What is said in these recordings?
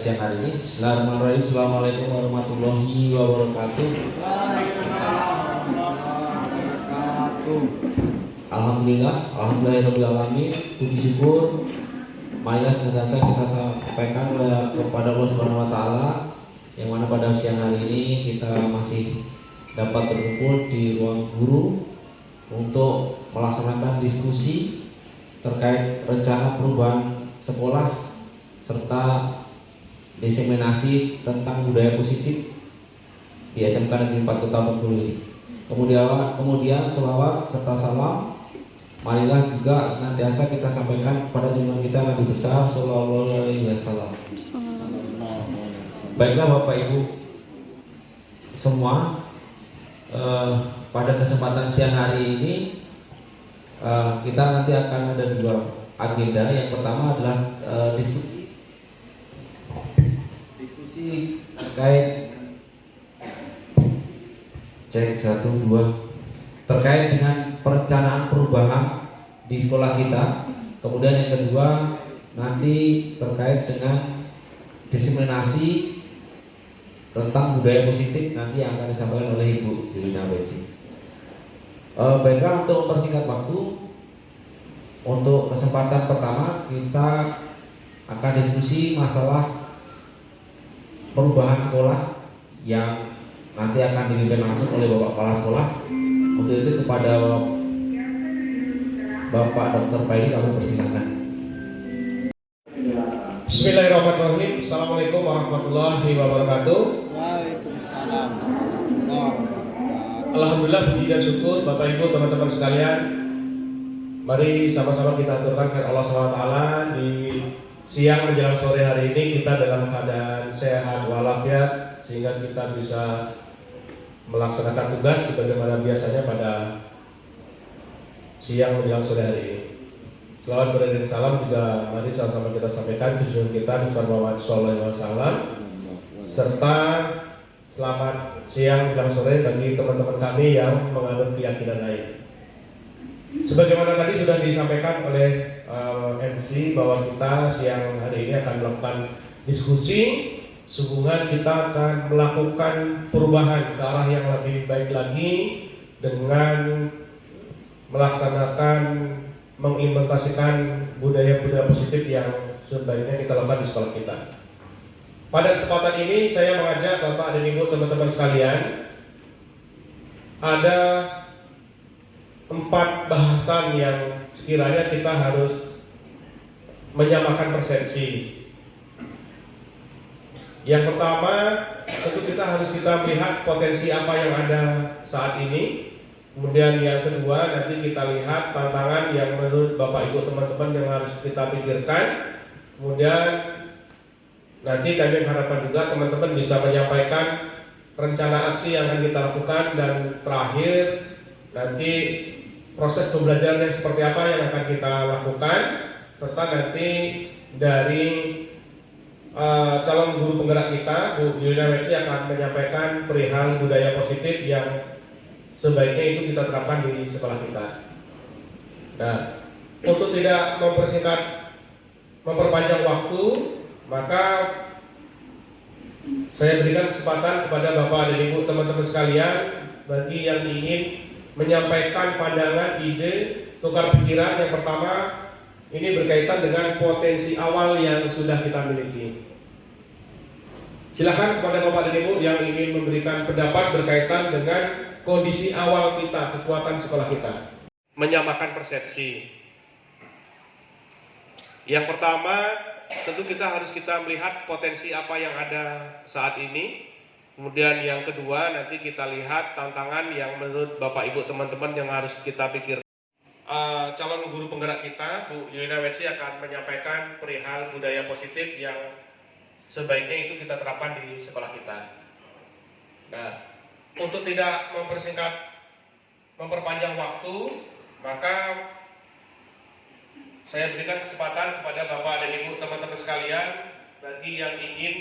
siang hari ini. Bismillahirrahmanirrahim. Assalamualaikum warahmatullahi wabarakatuh. Alhamdulillahirobbilalamin. Puji syukur marilah senantiasa kita sampaikan kepada Allah Subhanahu wa taala, yang mana pada siang hari ini kita masih dapat berkumpul di ruang guru untuk melaksanakan diskusi terkait rencana perubahan sekolah serta diseminasi tentang budaya positif di SMK Negeri 4 Kota Bengkulu ini. Kemudian selawat serta salam marilah juga senantiasa kita sampaikan kepada junjungan kita Nabi besar Sallallahu Alaihi Wasallam. Baiklah Bapak Ibu semua, pada kesempatan siang hari ini kita nanti akan ada dua agenda. Yang pertama adalah diskusi terkait cek 1 2 terkait dengan perencanaan perubahan di sekolah kita. Kemudian yang kedua nanti terkait dengan diseminasi tentang budaya positif nanti yang akan disampaikan oleh Ibu Julina Betsy. Baiklah, untuk mempersingkat waktu, untuk kesempatan pertama kita akan diskusi masalah perubahan sekolah yang nanti akan dipimpin langsung oleh Bapak Kepala Sekolah. Untuk itu kepada Bapak Dr. Paidi kami persilakan. Bismillahirrahmanirrahim. Assalamualaikum warahmatullahi wabarakatuh. Waalaikumsalam warahmatullahi wabarakatuh. Alhamdulillah, puji dan syukur Bapak Ibu teman-teman sekalian. Mari sama-sama kita aturkan kepada Allah SWT di siang menjelang sore hari ini kita dalam keadaan sehat walafiat, sehingga kita bisa melaksanakan tugas sebagaimana biasanya pada siang menjelang sore hari ini. Selawat dan salam juga mari sama-sama kita sampaikan tujuan kita Nabi Muhammad SAW, serta selamat siang menjelang sore bagi teman-teman kami yang menganut keyakinan lain. Sebagaimana tadi sudah disampaikan oleh MC bahwa kita siang hari ini akan melakukan diskusi sehubungan kita akan melakukan perubahan ke arah yang lebih baik lagi dengan melaksanakan mengimplementasikan budaya-budaya positif yang sebaiknya kita lakukan di sekolah kita. Pada kesempatan ini saya mengajak Bapak dan Ibu teman-teman sekalian, ada 4 bahasan yang sekiranya kita harus menyamakan persepsi. Yang pertama, tentu kita harus melihat potensi apa yang ada saat ini. Kemudian yang kedua, nanti kita lihat tantangan yang menurut Bapak Ibu teman-teman yang harus kita pikirkan. Kemudian nanti kami harapkan juga teman-teman bisa menyampaikan rencana aksi yang akan kita lakukan, dan terakhir nanti proses pembelajaran yang seperti apa yang akan kita lakukan, serta nanti dari calon guru penggerak kita Bu Julina Betsy akan menyampaikan perihal budaya positif yang sebaiknya itu kita terapkan di sekolah kita. Nah, untuk tidak memperpanjang waktu, maka saya berikan kesempatan kepada Bapak dan Ibu teman-teman sekalian bagi yang ingin menyampaikan pandangan, ide, tukar pikiran. Yang pertama, ini berkaitan dengan potensi awal yang sudah kita miliki. Silakan kepada Bapak dan Ibu yang ingin memberikan pendapat berkaitan dengan kondisi awal kita, kekuatan sekolah kita. Menyamakan persepsi. Yang pertama, tentu kita harus melihat potensi apa yang ada saat ini. Kemudian yang kedua, nanti kita lihat tantangan yang menurut Bapak Ibu teman-teman yang harus kita pikirkan. Calon guru penggerak kita Bu Julina Betsy akan menyampaikan perihal budaya positif yang sebaiknya itu kita terapkan di sekolah kita. Nah, untuk tidak memperpanjang waktu, maka saya berikan kesempatan kepada Bapak dan Ibu teman-teman sekalian bagi yang ingin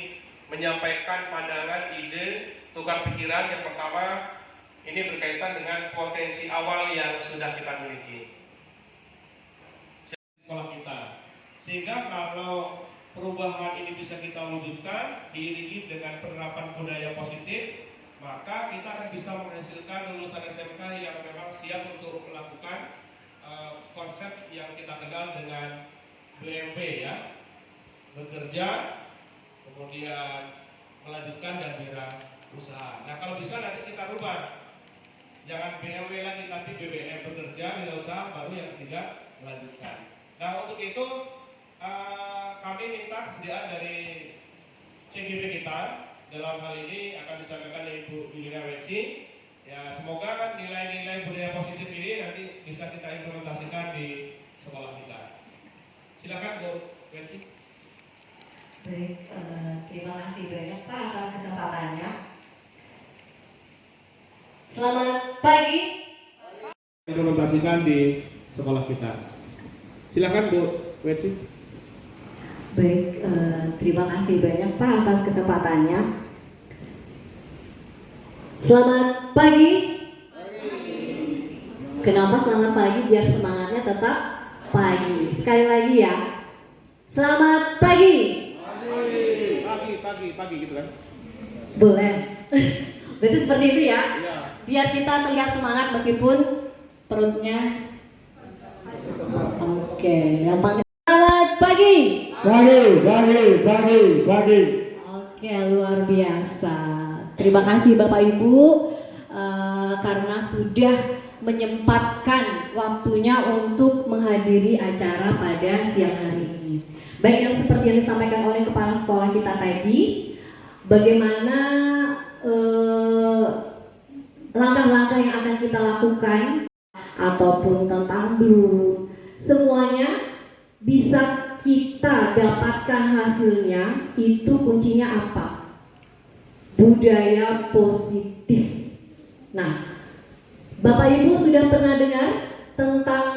menyampaikan pandangan, ide, tukar pikiran. Yang pertama, ini berkaitan dengan potensi awal yang sudah kita miliki sekolah kita, sehingga kalau perubahan ini bisa kita wujudkan diiringi dengan penerapan budaya positif, maka kita akan bisa menghasilkan lulusan SMK yang memang siap untuk melakukan konsep yang kita kenal dengan BMP ya, bekerja, kemudian melanjutkan dan usaha. Nah kalau bisa nanti kita rubah, jangan BMW lagi tapi BBM, bekerja, wirausaha, baru yang ketiga melanjutkan. Nah untuk itu kami minta kesediaan dari CGB kita dalam hal ini akan disampaikan oleh Ibu Yulina Wesi. Ya semoga nilai-nilai budaya positif ini nanti bisa kita implementasikan di sekolah kita. Silakan Bu Wesi. Baik, terima kasih banyak Pak atas kesempatannya. Selamat pagi. Implementasikan di sekolah kita. Silakan Bu Wesi. Baik, terima kasih banyak Pak atas kesempatannya. Selamat pagi. Kenapa selamat pagi? Biar semangatnya tetap pagi. Sekali lagi ya. Selamat pagi. Pagi gitu kan? Boleh. Berarti seperti itu ya. Iya. Biar kita terlihat semangat meskipun perutnya. Oke, yang paling selamat pagi. Pagi. Oke, luar biasa. Terima kasih Bapak Ibu karena sudah menyempatkan waktunya untuk menghadiri acara pada siang hari ini. Baik yang seperti yang disampaikan oleh kepala sekolah kita tadi, bagaimana langkah-langkah yang akan kita lakukan ataupun tentang Blue, semuanya bisa kita dapatkan hasilnya itu kuncinya apa? Budaya positif. Nah, Bapak Ibu sudah pernah dengar tentang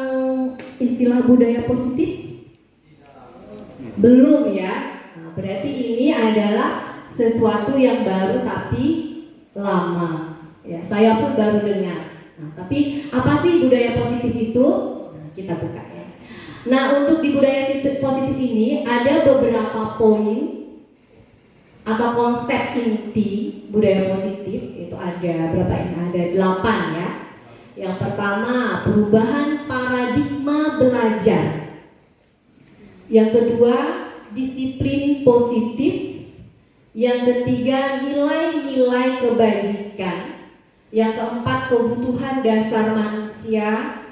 istilah budaya positif? Belum ya? Nah, berarti ini adalah sesuatu yang baru tapi lama. Ya, saya pun baru dengar. Nah, tapi apa sih budaya positif itu? Nah, kita buka ya. Nah, untuk di budaya positif ini ada beberapa poin atau konsep inti budaya positif. Itu ada berapa ini? Ada 8 ya. Yang pertama, perubahan paradigma belajar. Yang kedua, disiplin positif. Yang ketiga, nilai-nilai kebajikan. Yang keempat, kebutuhan dasar manusia,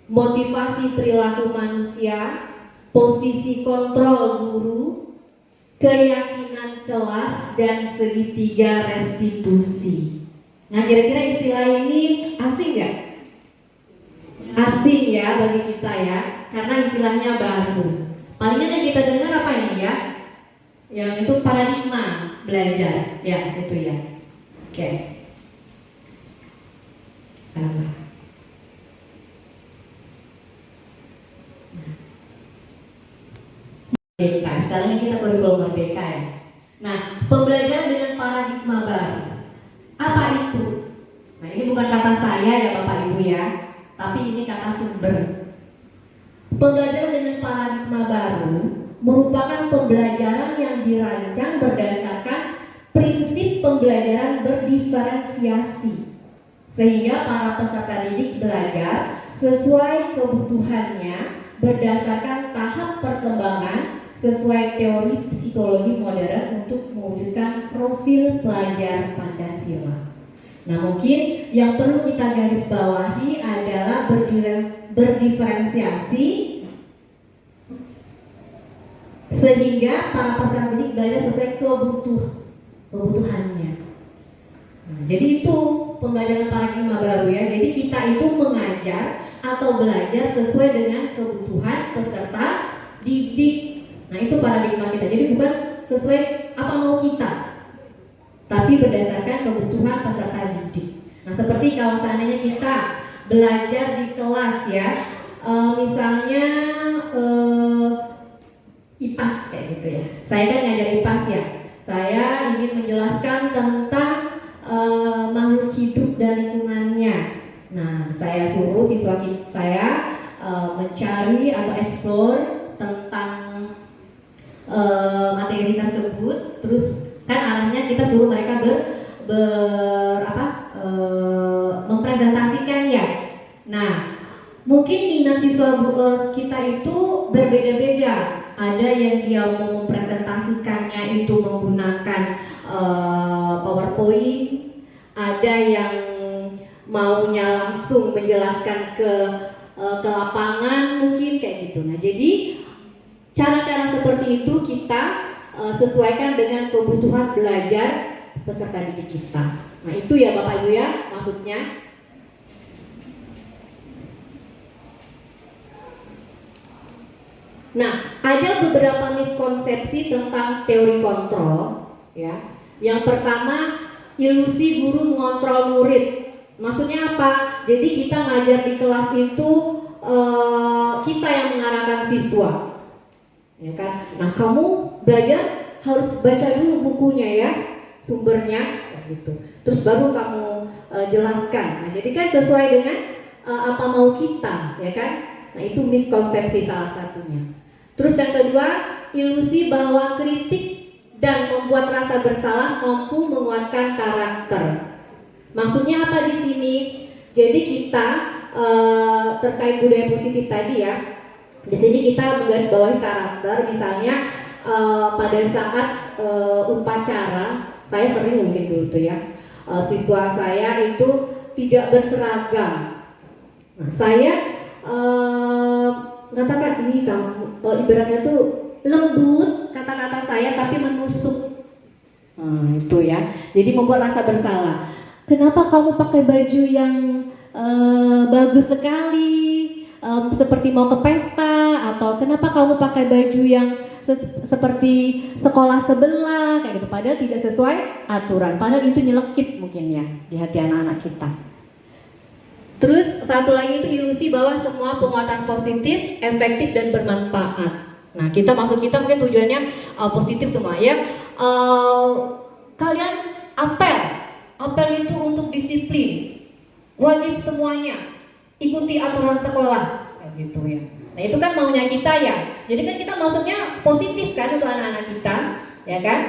motivasi perilaku manusia, posisi kontrol guru, keyakinan kelas, dan segitiga restitusi. Nah, kira-kira istilah ini asing nggak? Asing ya bagi kita ya, karena istilahnya baru. Palingan yang kita dengar apa ini ya? Yang itu paradigma belajar, ya itu ya. Oke. Salah. Merdeka. Sekarang kita kurikulum merdeka ya. Nah, pembelajaran dengan paradigma baru. Apa itu? Nah, ini bukan kata saya ya Bapak Ibu ya, tapi ini kata sumber. Pembelajaran dengan paradigma baru merupakan pembelajaran yang dirancang berdasarkan prinsip pembelajaran berdiferensiasi, sehingga para peserta didik belajar sesuai kebutuhannya berdasarkan tahap perkembangan sesuai teori psikologi modern untuk mewujudkan profil pelajar Pancasila. Nah, mungkin yang perlu kita garis bawahi adalah berdiferensiasi sehingga para peserta didik belajar sesuai kebutuhannya. Nah, jadi itu pembelajaran paradigma baru ya. Jadi kita itu mengajar atau belajar sesuai dengan kebutuhan peserta didik. Nah, itu paradigma kita. Jadi bukan sesuai apa mau kita, tapi berdasarkan kebutuhan peserta didik. Nah, seperti kalau seandainya kita belajar di kelas ya, misalnya IPAS kayak gitu ya. Saya kan ngajar IPAS ya. Saya ingin menjelaskan tentang makhluk hidup dan lingkungannya. Nah, saya suruh siswa saya mencari atau explore tentang materi tersebut, terus kan arahnya kita suruh mereka mempresentasikan ya. Nah, mungkin minat siswa kita itu berbeda-beda. Ada yang dia mau mempresentasikannya itu menggunakan PowerPoint, ada yang maunya langsung menjelaskan ke lapangan mungkin kayak gitu. Nah, jadi cara-cara seperti itu kita sesuaikan dengan kebutuhan belajar peserta didik kita. Nah, itu ya Bapak Ibu ya maksudnya. Nah, ada beberapa miskonsepsi tentang teori kontrol ya. Yang pertama, ilusi guru mengontrol murid. Maksudnya apa? Jadi kita ngajar di kelas itu kita yang mengarahkan siswa, ya kan? Nah, kamu belajar harus baca dulu bukunya ya, sumbernya, gitu. Terus baru kamu jelaskan. Nah, jadi kan sesuai dengan apa mau kita, ya kan? Nah, itu miskonsepsi salah satunya. Terus yang kedua, ilusi bahwa kritik dan membuat rasa bersalah mampu menguatkan karakter. Maksudnya apa di sini? Jadi kita terkait budaya positif tadi ya. Di sini kita menggarisbawahi karakter. Misalnya pada saat upacara, saya sering mungkin dulu tuh ya, siswa saya itu tidak berseragam. Nah, saya katakan ini kamu ibaratnya tuh lembut kata-kata saya tapi menusuk. Itu ya. Jadi membuat rasa bersalah. Kenapa kamu pakai baju yang bagus sekali, seperti mau ke pesta, atau kenapa kamu pakai baju yang seperti sekolah sebelah kayak gitu, padahal tidak sesuai aturan, padahal itu nyelekit mungkin ya di hati anak-anak kita. Terus satu lagi itu ilusi bahwa semua penguatan positif, efektif dan bermanfaat. Nah, maksud kita mungkin tujuannya positif semua ya. Kalian apel itu untuk disiplin, wajib semuanya ikuti aturan sekolah kayak gitu ya. Nah, itu kan maunya kita ya. Jadi kan kita maksudnya positif kan untuk anak-anak kita, ya kan?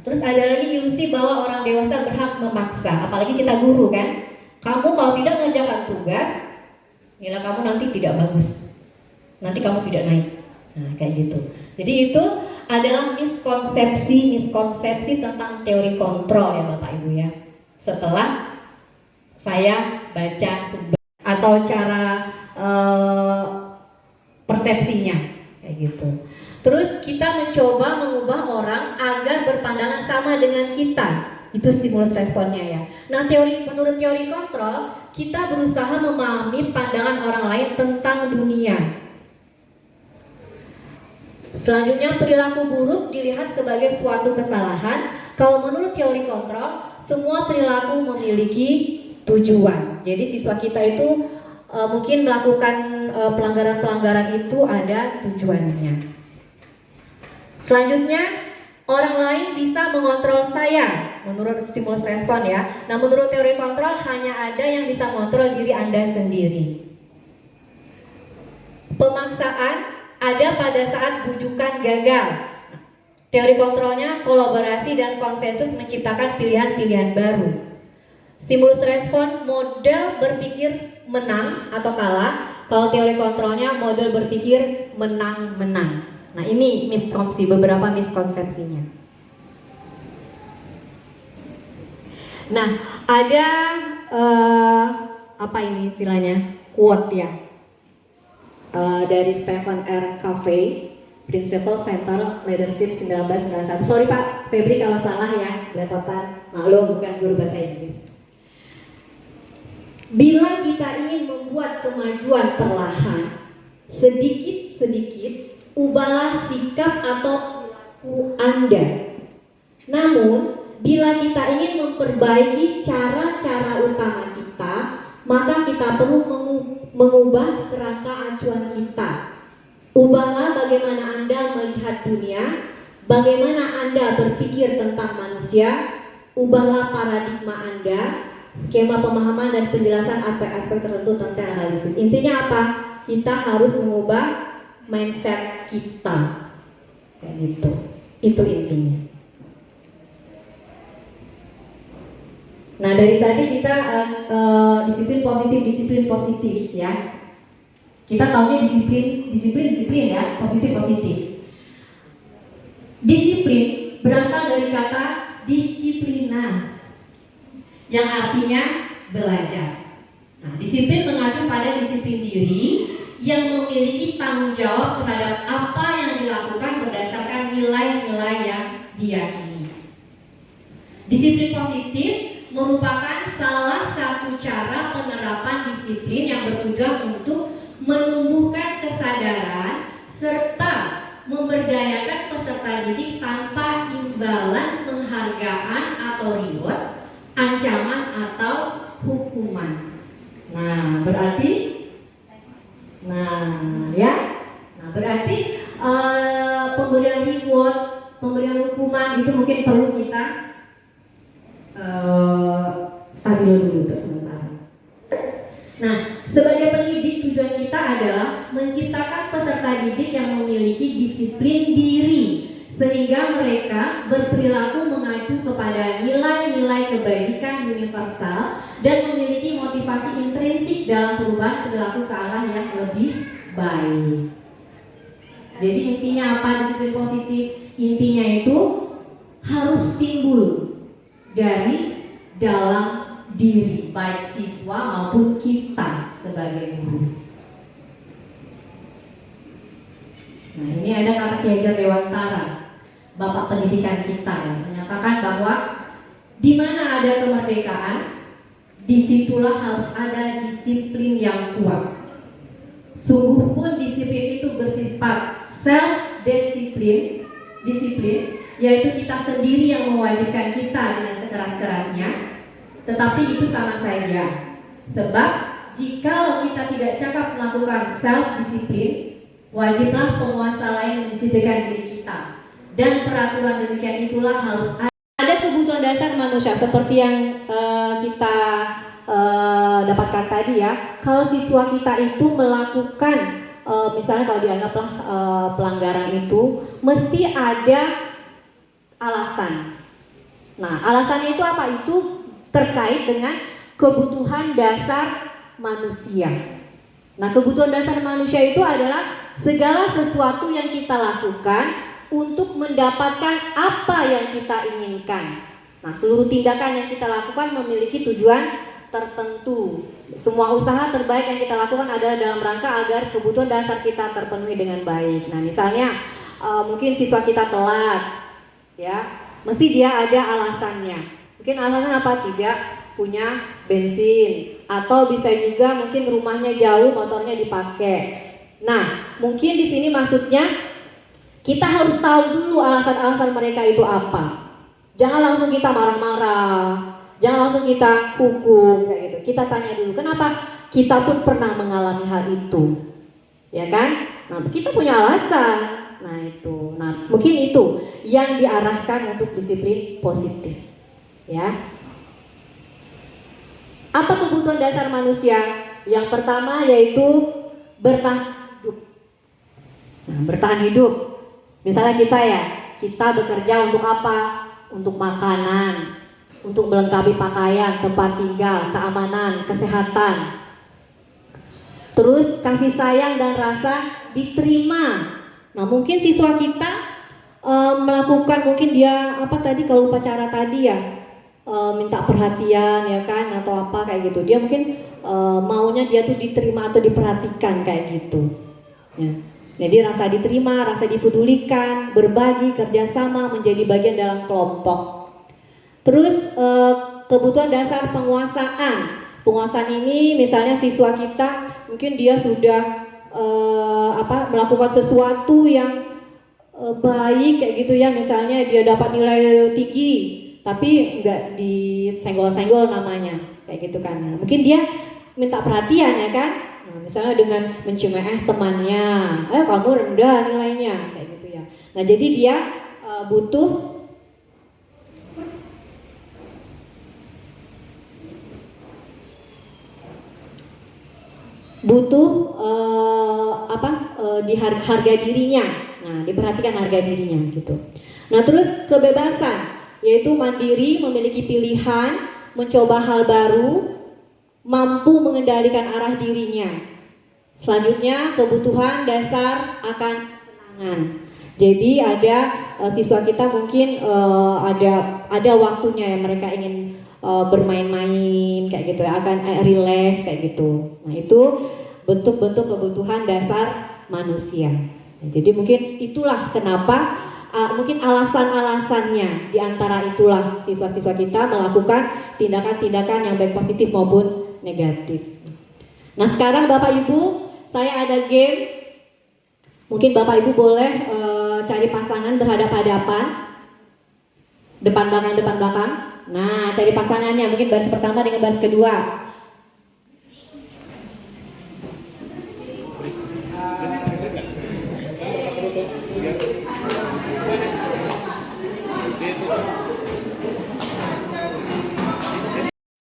Terus ada lagi ilusi bahwa orang dewasa berhak memaksa, apalagi kita guru kan. Kamu kalau tidak mengerjakan tugas, nilai kamu nanti tidak bagus. Nanti kamu tidak naik. Nah, kayak gitu. Jadi itu adalah miskonsepsi tentang teori kontrol ya Bapak Ibu ya. Setelah saya baca atau cara persepsinya kayak gitu. Terus kita mencoba mengubah orang agar berpandangan sama dengan kita. Itu stimulus responnya ya. Nah, menurut teori kontrol, kita berusaha memahami pandangan orang lain tentang dunia. Selanjutnya, perilaku buruk dilihat sebagai suatu kesalahan. Kalau menurut teori kontrol, semua perilaku memiliki tujuan. Jadi siswa kita itu mungkin melakukan pelanggaran-pelanggaran itu ada tujuannya. Selanjutnya, orang lain bisa mengontrol saya menurut stimulus respon ya. Nah, menurut teori kontrol hanya ada yang bisa mengontrol diri Anda sendiri. Pemaksaan ada pada saat bujukan gagal. Teori kontrolnya kolaborasi dan konsensus menciptakan pilihan-pilihan baru. Stimulus respon model berpikir menang atau kalah. Kalau teori kontrolnya model berpikir menang-menang. Nah, ini beberapa miskonsepsinya. Nah, ada apa ini istilahnya? Quote ya. Dari Stephen R. Covey, Principle Center Leadership 1991. Sorry Pak Febri kalau salah ya, belepotan. Maklum, bukan guru bahasa Inggris. Bila kita ingin membuat kemajuan perlahan, sedikit-sedikit ubahlah sikap atau perilaku Anda. Namun, bila kita ingin memperbaiki cara-cara utama kita, maka kita perlu mengubah kerangka acuan kita. Ubahlah bagaimana Anda melihat dunia, bagaimana Anda berpikir tentang manusia, ubahlah paradigma Anda, skema pemahaman dan penjelasan aspek-aspek tertentu tentang analisis. Intinya apa? Kita harus mengubah mindset kita, kayak gitu. Itu intinya. Nah, dari tadi kita disiplin positif ya. Kita taunya disiplin ya, positif. Disiplin berasal dari kata disiplina, yang artinya belajar. Nah, disiplin mengacu pada disiplin diri yang memiliki tanggung jawab terhadap apa yang dilakukan berdasarkan nilai-nilai yang diyakini. Disiplin positif merupakan salah satu cara penerapan disiplin yang bertujuan untuk menumbuhkan kesadaran serta memberdayakan peserta didik tanpa imbalan penghargaan atau reward, ancaman atau hukuman. Nah, berarti pemberian reward, pemberian hukuman itu mungkin perlu kita stabil dulu untuk sementara. Nah, sebagai pendidik tujuan kita adalah menciptakan peserta didik yang memiliki disiplin diri sehingga mereka berperilaku mengacu kepada nilai-nilai kebajikan universal dan memiliki motivasi intrinsik dalam perubahan perilaku ke arah yang lebih baik. Jadi intinya apa disiplin positif? Intinya itu harus timbul dari dalam diri baik siswa maupun kita sebagai guru. Nah, ini ada kata Ki Hajar Dewantara, Bapak pendidikan kita, yang menyatakan bahwa di mana ada kemerdekaan, disitulah harus ada disiplin yang kuat. Sungguh pun disiplin itu bersifat self-disiplin, yaitu kita sendiri yang mewajibkan kita dengan sekeras-kerasnya. Tetapi itu sama saja, sebab jika kita tidak cakap melakukan self-disiplin, wajiblah penguasa lain mendisiplinkan diri kita. Dan peraturan demikian itulah harus ada kebutuhan dasar manusia seperti yang kita dapatkan tadi ya. Kalau siswa kita itu melakukan misalnya kalau dianggaplah pelanggaran itu mesti ada alasan. Nah, alasannya itu apa? Itu terkait dengan kebutuhan dasar manusia. Nah, kebutuhan dasar manusia itu adalah segala sesuatu yang kita lakukan untuk mendapatkan apa yang kita inginkan. Nah, seluruh tindakan yang kita lakukan memiliki tujuan tertentu. Semua usaha terbaik yang kita lakukan adalah dalam rangka agar kebutuhan dasar kita terpenuhi dengan baik. Nah, misalnya mungkin siswa kita telat, ya, mesti dia ada alasannya. Mungkin alasan apa? Tidak punya bensin, atau bisa juga mungkin rumahnya jauh, motornya dipakai. Nah, mungkin di sini maksudnya kita harus tahu dulu alasan-alasan mereka itu apa. Jangan langsung kita marah-marah, jangan langsung kita hukum kayak gitu. Kita tanya dulu, kenapa? Kita pun pernah mengalami hal itu, ya kan? Nah, kita punya alasan. Nah itu, mungkin itu yang diarahkan untuk disiplin positif. Ya. Apa kebutuhan dasar manusia? Yang pertama yaitu bertahan hidup. Nah, bertahan hidup. Misalnya kita bekerja untuk apa? Untuk makanan, untuk melengkapi pakaian, tempat tinggal, keamanan, kesehatan. Terus kasih sayang dan rasa diterima. Nah, mungkin siswa kita melakukan, mungkin dia kalau upacara tadi ya, minta perhatian ya kan, atau apa kayak gitu. Dia mungkin maunya dia tuh diterima atau diperhatikan kayak gitu. Ya. Jadi rasa diterima, rasa dipedulikan, berbagi, kerjasama, menjadi bagian dalam kelompok. Terus kebutuhan dasar penguasaan. Penguasaan ini misalnya siswa kita mungkin dia sudah melakukan sesuatu yang baik kayak gitu ya, misalnya dia dapat nilai tinggi tapi nggak disenggol-senggol namanya kayak gitu kan. Nah, mungkin dia minta perhatian ya kan. Nah, misalnya dengan mencium temannya, kamu rendah nilainya kayak gitu ya. Nah, jadi dia butuh di harga dirinya. Nah, diperhatikan harga dirinya gitu. Nah, terus kebebasan, yaitu mandiri, memiliki pilihan, mencoba hal baru, mampu mengendalikan arah dirinya. Selanjutnya, kebutuhan dasar akan kesenangan. Jadi ada siswa kita mungkin ada waktunya yang mereka ingin bermain-main kayak gitu ya, akan relax kayak gitu. Nah, itu bentuk-bentuk kebutuhan dasar manusia. Nah, jadi mungkin itulah kenapa mungkin alasan-alasannya, di antara itulah siswa-siswa kita melakukan tindakan-tindakan yang baik positif maupun negatif. Nah, sekarang Bapak Ibu, saya ada game. Mungkin Bapak Ibu boleh cari pasangan berhadapan-hadapan, depan belakang. Nah, cari pasangannya, mungkin baris pertama dengan baris kedua.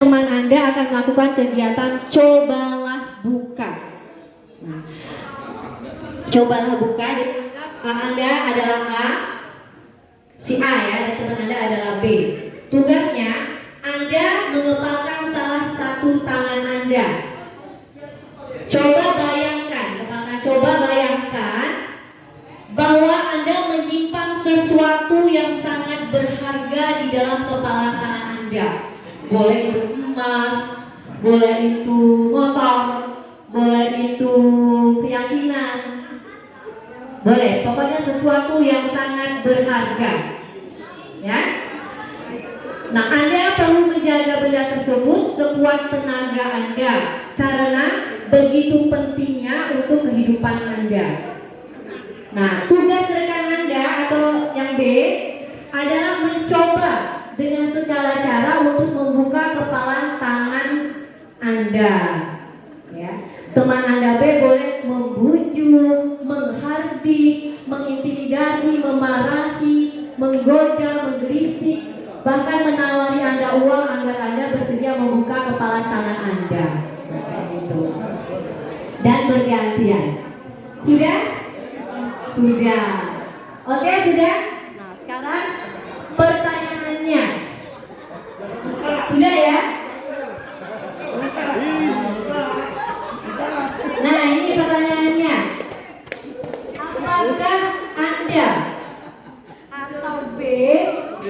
Teman Anda akan melakukan kegiatan cobalah buka. Nah, cobalah buka, jadi Anda adalah A, si A ya, dan teman Anda adalah B. Tugasnya, Anda mengepalkan salah satu tangan Anda. Coba bayangkan bahwa Anda menyimpan sesuatu yang sangat berharga di dalam kepalan tangan Anda. Boleh itu emas, boleh itu motor, boleh itu keyakinan. Boleh, pokoknya sesuatu yang sangat berharga. Ya. Nah, Anda perlu menjaga benda tersebut sekuat tenaga Anda, karena begitu pentingnya untuk kehidupan Anda. Nah, tugas rekan Anda atau yang B adalah mencoba dengan segala cara untuk membuka kepalan tangan Anda. Ya. Teman Anda B boleh membujuk, menghardik, mengintimidasi, memarahi, menggoda, menggelitik, bahkan menawari Anda uang agar Anda bersedia membuka kepalan tangan Anda. Gitu. Dan bergantian. Sudah? Sudah. Oke, sudah? Nah, sekarang pertanyaannya. Sudah ya? Nah, ini pertanyaannya. Apakah Anda atau B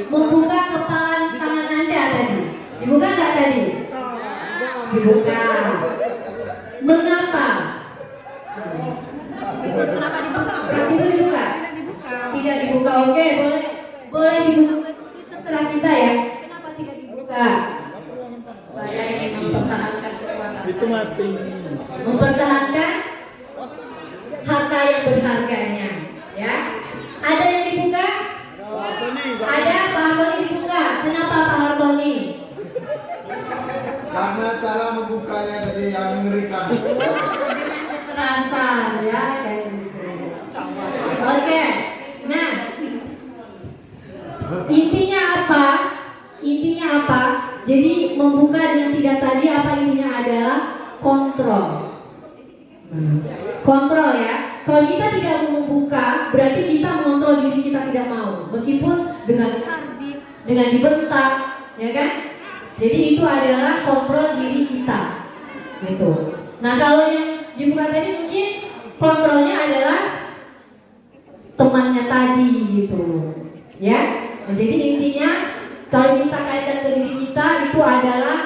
membuka kepalan tangan Anda tadi? Dibuka nggak tadi? Dibuka. Mengapa? Kenapa dibuka? Itu dibuka? Tidak dibuka. Oke, boleh dibuka. Itu terserah kita ya. Kenapa tidak dibuka? Saya ingin mempertahankan kekuatan. Itu mati. Mempertahankan harta yang berharganya, ya. Ada yang dibuka? Ada. Pak Hartoni dibuka. Kenapa Pak Hartoni? Karena cara membukanya tadi yang mengerikan. Kekerasan ya, kayak gitu. Oke. Nah, intinya apa? Jadi membuka dengan tidak tadi apa intinya adalah kontrol. Kontrol ya. Kalau kita tidak mau membuka, berarti kita mengontrol diri kita tidak mau, meskipun dengan hardik, dengan dibentak, ya kan? Jadi itu adalah kontrol diri kita, gitu. Nah, kalau yang dibuka tadi mungkin kontrolnya adalah temannya tadi, gitu, ya. Nah, jadi intinya kalau kita kaitkan ke diri kita itu adalah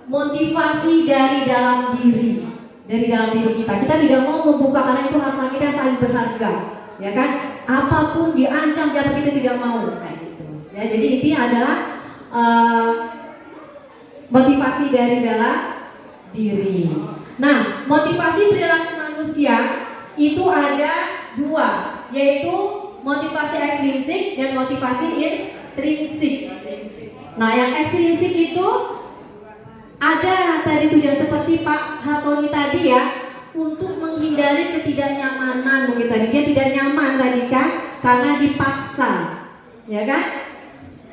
motivasi dari dalam diri. Dari dalam diri kita tidak mau membuka karena itu harta kita yang paling berharga, ya kan? Apapun diancam jatuh kita tidak mau, kayak gitu. Ya, jadi intinya adalah motivasi dari dalam diri. Nah, motivasi perilaku manusia itu ada dua, yaitu motivasi ekstrinsik dan motivasi intrinsik. Nah, yang ekstrinsik itu ada tadi tujuan seperti Pak Hartoni tadi ya, untuk menghindari ketidaknyamanan mungkin tadi. Dia tidak nyaman tadi kan, karena dipaksa, ya kan?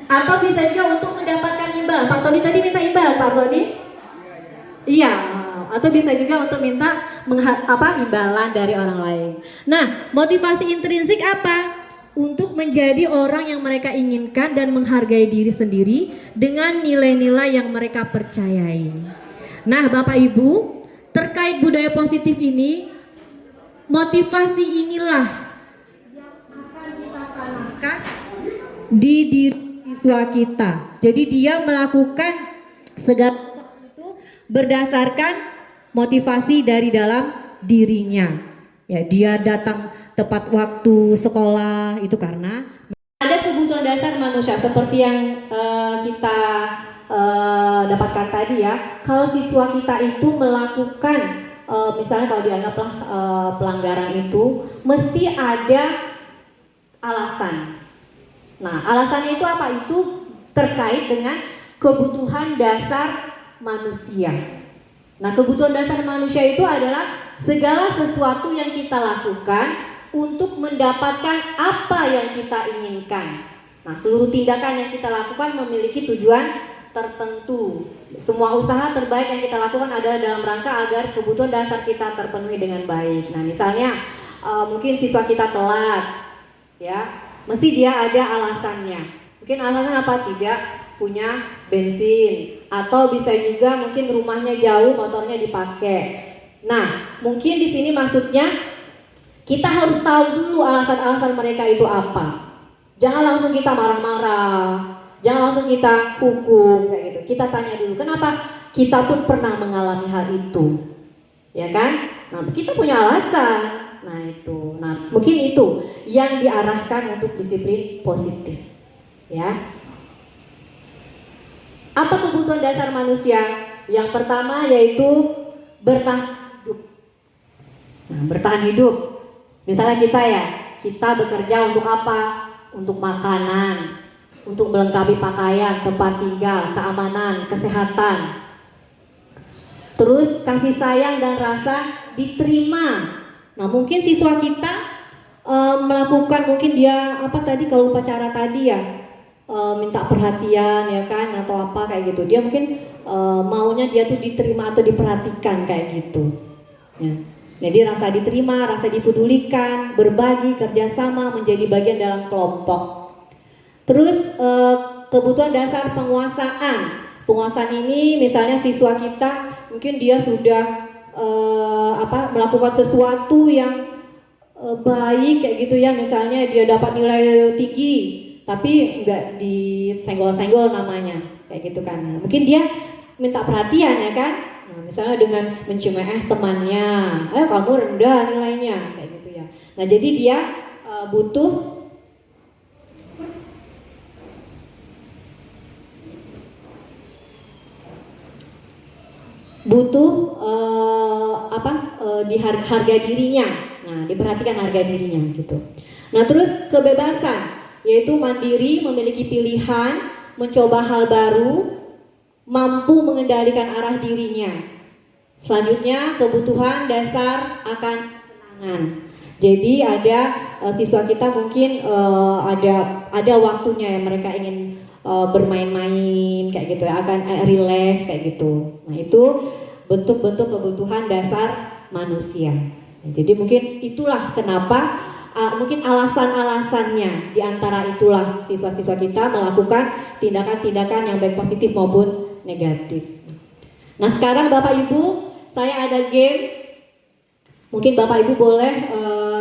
Atau bisa juga untuk mendapatkan imbal. Pak Tony tadi minta imbal, Pak Tony? Iya. Atau bisa juga untuk minta imbalan dari orang lain. Nah, motivasi intrinsik apa? untuk menjadi orang yang mereka inginkan dan menghargai diri sendiri dengan nilai-nilai yang mereka percayai. Nah, Bapak Ibu, terkait budaya positif ini, motivasi inilah yang akan kita tanamkan di diri siswa kita. Jadi dia melakukan segala sesuatu itu berdasarkan motivasi dari dalam dirinya. Ya, dia datang tepat waktu sekolah itu karena ada kebutuhan dasar manusia seperti yang kita dapatkan tadi ya. Kalau siswa kita itu melakukan misalnya kalau dianggaplah pelanggaran itu mesti ada alasan. Nah, alasannya itu apa? Itu terkait dengan kebutuhan dasar manusia. Nah, kebutuhan dasar manusia itu adalah segala sesuatu yang kita lakukan untuk mendapatkan apa yang kita inginkan. Nah, seluruh tindakan yang kita lakukan memiliki tujuan tertentu. Semua usaha terbaik yang kita lakukan adalah dalam rangka agar kebutuhan dasar kita terpenuhi dengan baik. Nah, misalnya mungkin siswa kita telat, ya, mesti dia ada alasannya. Mungkin alasannya apa? Tidak punya bensin, atau bisa juga mungkin rumahnya jauh, motornya dipakai. Nah, mungkin di sini maksudnya kita harus tahu dulu alasan-alasan mereka itu apa. Jangan langsung kita marah-marah, jangan langsung kita hukum kayak gitu. Kita tanya dulu, kenapa? Kita pun pernah mengalami hal itu, ya kan? Nah, kita punya alasan. Nah itu, nah mungkin itu yang diarahkan untuk disiplin positif, ya. Apa kebutuhan dasar manusia? Yang pertama yaitu bertahan hidup. Nah, bertahan hidup. Misalnya kita bekerja untuk apa? Untuk makanan, untuk melengkapi pakaian, tempat tinggal, keamanan, kesehatan. Terus kasih sayang dan rasa diterima. Nah, mungkin siswa kita melakukan, mungkin dia apa tadi kalau upacara tadi ya, minta perhatian ya kan, atau apa kayak gitu. Dia mungkin maunya dia tuh diterima atau diperhatikan kayak gitu. Ya. Jadi rasa diterima, rasa dipedulikan, berbagi, kerjasama, menjadi bagian dalam kelompok. Terus kebutuhan dasar penguasaan. Penguasaan ini misalnya siswa kita mungkin dia sudah melakukan sesuatu yang baik kayak gitu ya, misalnya dia dapat nilai tinggi tapi nggak disenggol-senggol namanya kayak gitu kan. Mungkin dia minta perhatian ya kan. Nah, misalnya dengan mencium temannya, kamu rendah nilainya kayak gitu ya. Nah, jadi dia butuh di harga dirinya. Nah, diperhatikan harga dirinya gitu. Nah, terus kebebasan yaitu mandiri, memiliki pilihan, mencoba hal baru, mampu mengendalikan arah dirinya. Selanjutnya kebutuhan dasar akan kesenangan. Jadi ada siswa kita mungkin ada waktunya yang mereka ingin bermain-main kayak gitu ya, akan relax kayak gitu. Nah, itu bentuk-bentuk kebutuhan dasar manusia. Nah, jadi mungkin itulah kenapa mungkin alasan-alasannya, di antara itulah siswa-siswa kita melakukan tindakan-tindakan yang baik positif maupun negatif. Nah, sekarang Bapak Ibu, saya ada game. Mungkin Bapak Ibu boleh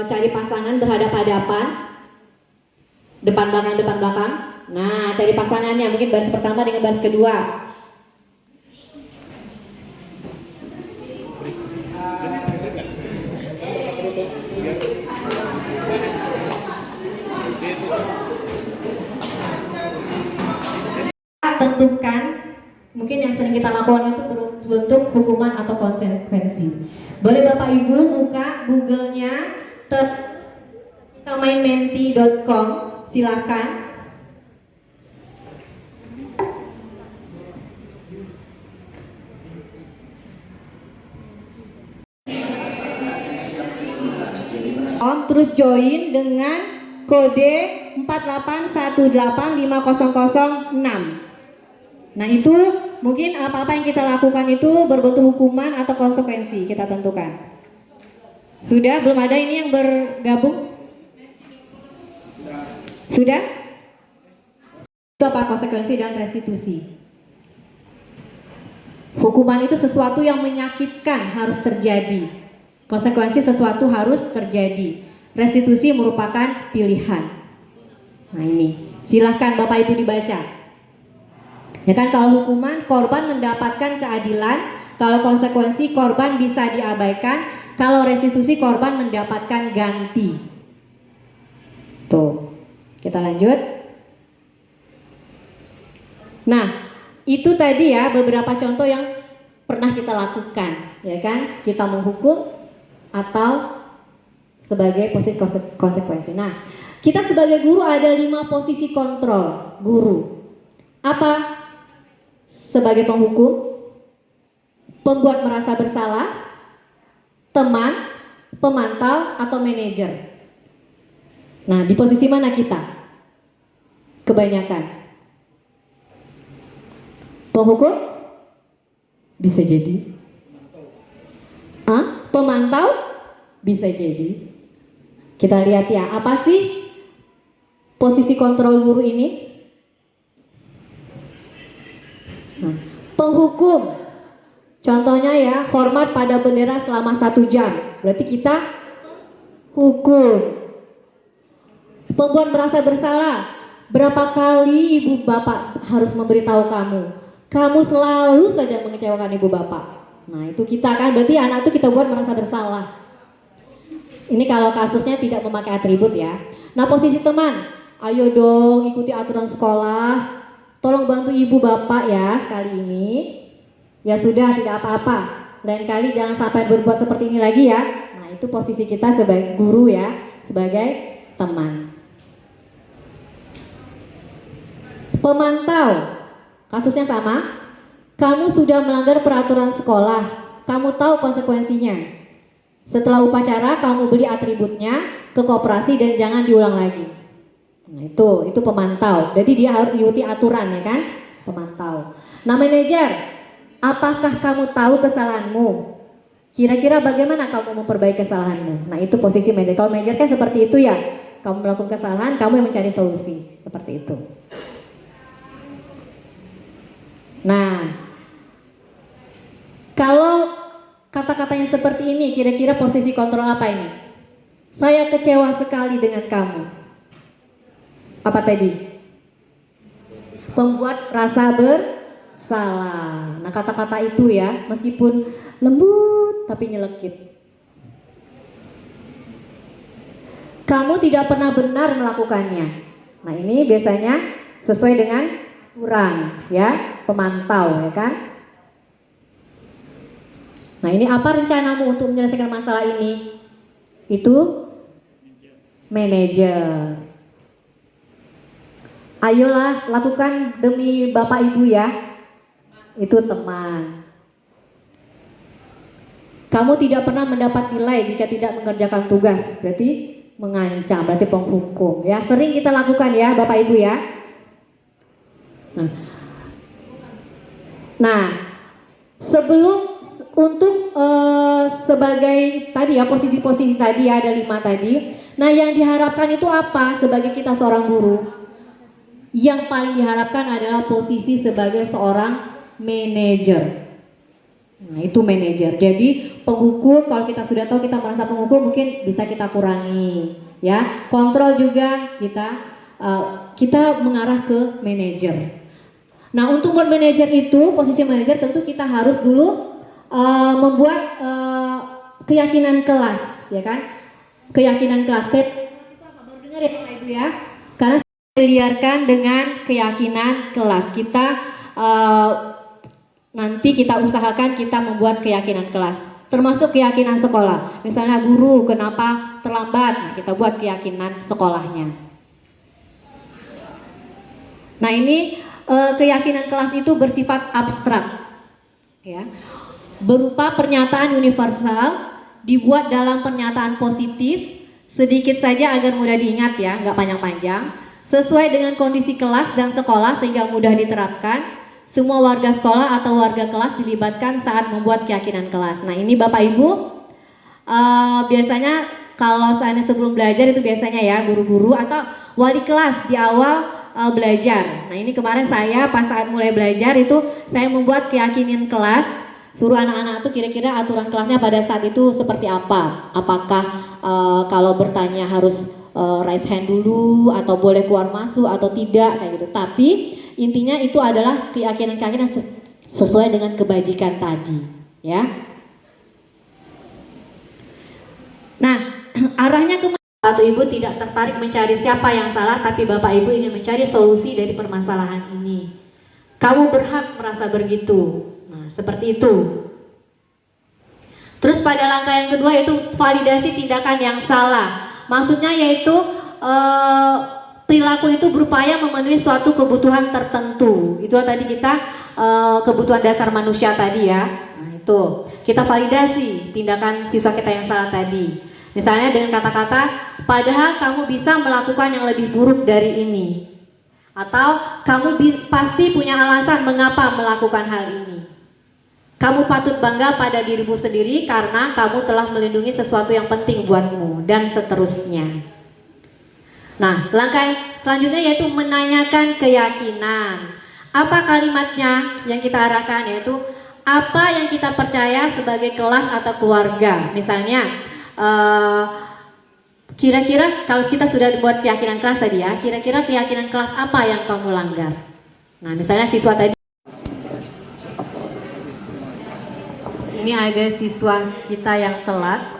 cari pasangan berhadapan-hadapan, depan belakang. Nah, cari pasangannya, mungkin baris pertama dengan baris kedua. Tentukan, mungkin yang sering kita lakukan itu berbentuk hukuman atau konsekuensi. Boleh Bapak Ibu buka Google-nya, kita mainmenti.com, silakan. Terus join dengan kode 481850006. Nah, itu mungkin apa-apa yang kita lakukan itu berbentuk hukuman atau konsekuensi kita tentukan. Sudah? Belum ada ini yang bergabung? Sudah? Itu apa konsekuensi dan restitusi? Hukuman itu sesuatu yang menyakitkan harus terjadi. Konsekuensi sesuatu harus terjadi. Restitusi merupakan pilihan. Nah ini, silahkan Bapak Ibu dibaca. Ya kan, kalau hukuman korban mendapatkan keadilan, kalau konsekuensi korban bisa diabaikan, kalau restitusi korban mendapatkan ganti. Tuh, kita lanjut. Nah, itu tadi ya beberapa contoh yang pernah kita lakukan, ya kan? Kita menghukum atau sebagai posisi konsekuensi. Nah, kita sebagai guru ada 5 posisi kontrol guru. Apa? Sebagai penghukum, pembuat merasa bersalah, teman, pemantau, atau manajer. Nah, di posisi mana kita? Kebanyakan. Penghukum? Bisa jadi. Pemantau? Bisa jadi. Kita lihat ya, apa sih posisi kontrol guru ini? Nah, penghukum. Contohnya ya, hormat pada bendera selama 1 jam. Berarti kita hukum. Pembuat merasa bersalah. Berapa kali ibu bapak harus memberitahu kamu? Kamu selalu saja mengecewakan ibu bapak. Nah itu kita kan, berarti anak itu kita buat merasa bersalah. Ini kalau kasusnya tidak memakai atribut ya. Nah posisi teman, ayo dong ikuti aturan sekolah. Tolong bantu ibu bapak ya sekali ini. Ya sudah, tidak apa-apa. Lain kali jangan sampai berbuat seperti ini lagi ya. Nah itu posisi kita sebagai guru ya, sebagai teman. Pemantau, kasusnya sama. Kamu sudah melanggar peraturan sekolah, kamu tahu konsekuensinya. Setelah upacara kamu beli atributnya ke koperasi dan jangan diulang lagi. Nah itu pemantau. Jadi dia harus mengikuti aturan ya kan, pemantau. Nah manajer, apakah kamu tahu kesalahanmu? Kira-kira bagaimana kamu memperbaiki kesalahanmu? Nah itu posisi manajer. Kalau manajer kan seperti itu ya, kamu melakukan kesalahan, kamu yang mencari solusi, seperti itu. Nah, kalau kata-katanya seperti ini, kira-kira posisi kontrol apa ini? Saya kecewa sekali dengan kamu. Apa tadi? Pembuat rasa bersalah. Nah, kata-kata itu ya, meskipun lembut tapi nyelekit. Kamu tidak pernah benar melakukannya. Nah, ini biasanya sesuai dengan kurang ya, pemantau ya kan. Nah ini apa rencanamu untuk menyelesaikan masalah ini? Itu manajer. Ayolah lakukan demi bapak ibu ya. Itu teman. Kamu tidak pernah mendapat nilai jika tidak mengerjakan tugas. Berarti mengancam, berarti penghukum ya. Sering kita lakukan ya bapak ibu ya. Nah, sebelum untuk sebagai tadi ya posisi-posisi tadi ya, ada 5 tadi. Nah, yang diharapkan itu apa sebagai kita seorang guru? Yang paling diharapkan adalah posisi sebagai seorang manajer. Nah, itu manajer. Jadi penghukum, kalau kita sudah tahu kita merasa penghukum, mungkin bisa kita kurangi ya. Kontrol juga kita mengarah ke manajer. Nah untuk buat manajer itu, posisi manajer tentu kita harus dulu membuat keyakinan kelas, ya kan? Keyakinan kelas. Itu apa? Baru dengar ya Bapak Ibu ya? Karena diliarkan dengan keyakinan kelas. Kita nanti kita usahakan kita membuat keyakinan kelas. Termasuk keyakinan sekolah. Misalnya guru kenapa terlambat, nah, kita buat keyakinan sekolahnya. Nah ini keyakinan kelas itu bersifat abstrak ya, berupa pernyataan universal, dibuat dalam pernyataan positif, sedikit saja agar mudah diingat ya, nggak panjang-panjang, sesuai dengan kondisi kelas dan sekolah sehingga mudah diterapkan. Semua warga sekolah atau warga kelas dilibatkan saat membuat keyakinan kelas. Nah ini Bapak Ibu biasanya kalau seandainya sebelum belajar itu biasanya ya guru-guru atau wali kelas di awal belajar. Nah ini kemarin saya pas saat mulai belajar itu saya membuat keyakinan kelas, suruh anak-anak itu kira-kira aturan kelasnya pada saat itu seperti apa. Apakah kalau bertanya harus raise hand dulu atau boleh keluar masuk atau tidak kayak gitu. Tapi intinya itu adalah keyakinan-keyakinan sesuai dengan kebajikan tadi, ya. Nah, arahnya ke Bapak Ibu tidak tertarik mencari siapa yang salah, tapi Bapak Ibu ingin mencari solusi dari permasalahan ini. Kamu berhak merasa begitu. Nah, seperti itu. Terus pada langkah yang kedua yaitu validasi tindakan yang salah. Maksudnya yaitu perilaku itu berupaya memenuhi suatu kebutuhan tertentu. Itulah tadi kita kebutuhan dasar manusia tadi ya. Nah, itu kita validasi tindakan siswa kita yang salah tadi. Misalnya dengan kata-kata, padahal kamu bisa melakukan yang lebih buruk dari ini. Atau kamu pasti punya alasan mengapa melakukan hal ini. Kamu patut bangga pada dirimu sendiri karena kamu telah melindungi sesuatu yang penting buatmu, dan seterusnya. Nah, langkah selanjutnya yaitu menanyakan keyakinan. Apa kalimatnya yang kita arahkan, yaitu apa yang kita percaya sebagai kelas atau keluarga. Misalnya kira-kira kalau kita sudah buat keyakinan kelas tadi ya, kira-kira keyakinan kelas apa yang kamu langgar. Nah misalnya siswa tadi, ini ada siswa kita yang telat.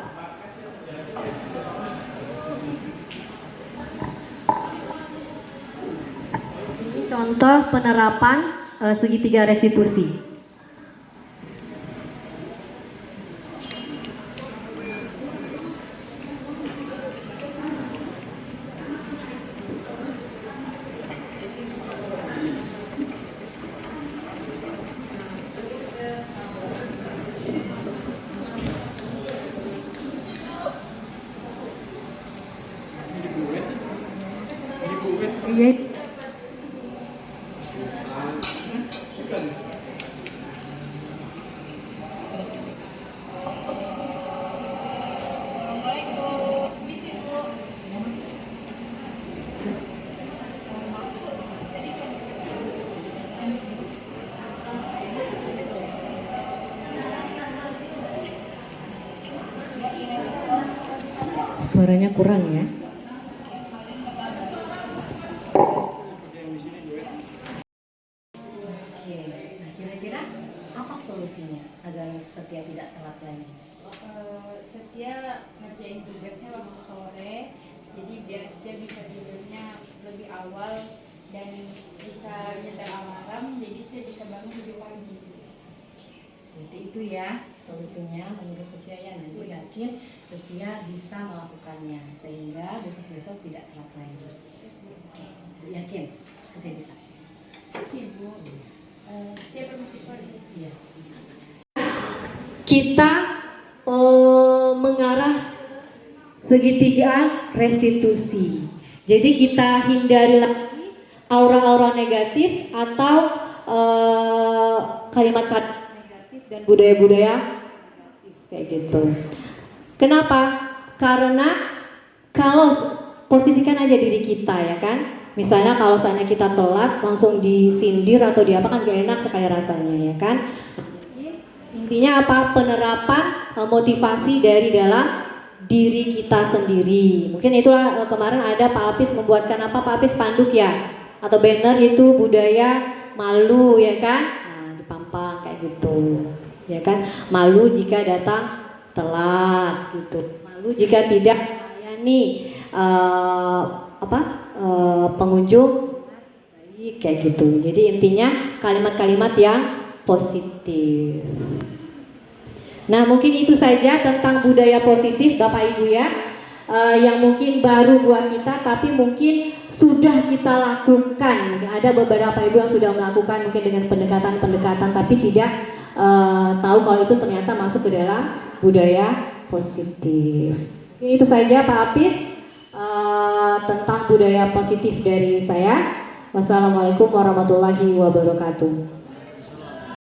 Ini contoh penerapan segitiga restitusi. Suaranya kurang ya. Oke, nah kira-kira apa solusinya agar Setia tidak telat lagi? Setia ngerjain tugasnya waktu sore, jadi biar Setia bisa tidurnya lebih awal dan bisa nyetel alarm, jadi Setia bisa bangun lebih pagi. Berarti itu ya solusinya menurut Setia ya, nanti yakin Setia bisa melakukannya sehingga besok-besok tidak telat lagi. Oke, yakin Setia bisa? Sih Bu, Setia permisi keluar. Iya. Kita mengarah segitiga restitusi. Jadi kita hindari lagi aura-aura negatif atau kalimat-kalimat dan budaya-budaya kayak gitu. Kenapa? Karena kalau posisikan aja diri kita ya kan. Misalnya kalau seandainya kita telat langsung disindir atau diapa kan gak enak sekali rasanya ya kan. Intinya apa? Penerapan motivasi dari dalam diri kita sendiri. Mungkin itulah kemarin ada Pak Apis membuatkan apa Pak Apis spanduk ya atau banner itu budaya malu ya kan. Pampang kayak gitu ya kan, malu jika datang telat gitu, malu jika tidak melayani pengunjung baik kayak gitu. Jadi intinya kalimat-kalimat yang positif. Nah mungkin itu saja tentang budaya positif Bapak Ibu ya, yang mungkin baru buat kita tapi mungkin sudah kita lakukan. Mungkin ada beberapa ibu yang sudah melakukan mungkin dengan pendekatan-pendekatan tapi tidak tahu kalau itu ternyata masuk ke dalam budaya positif. Mungkin itu saja Pak Apis tentang budaya positif dari saya. Wassalamualaikum warahmatullahi wabarakatuh.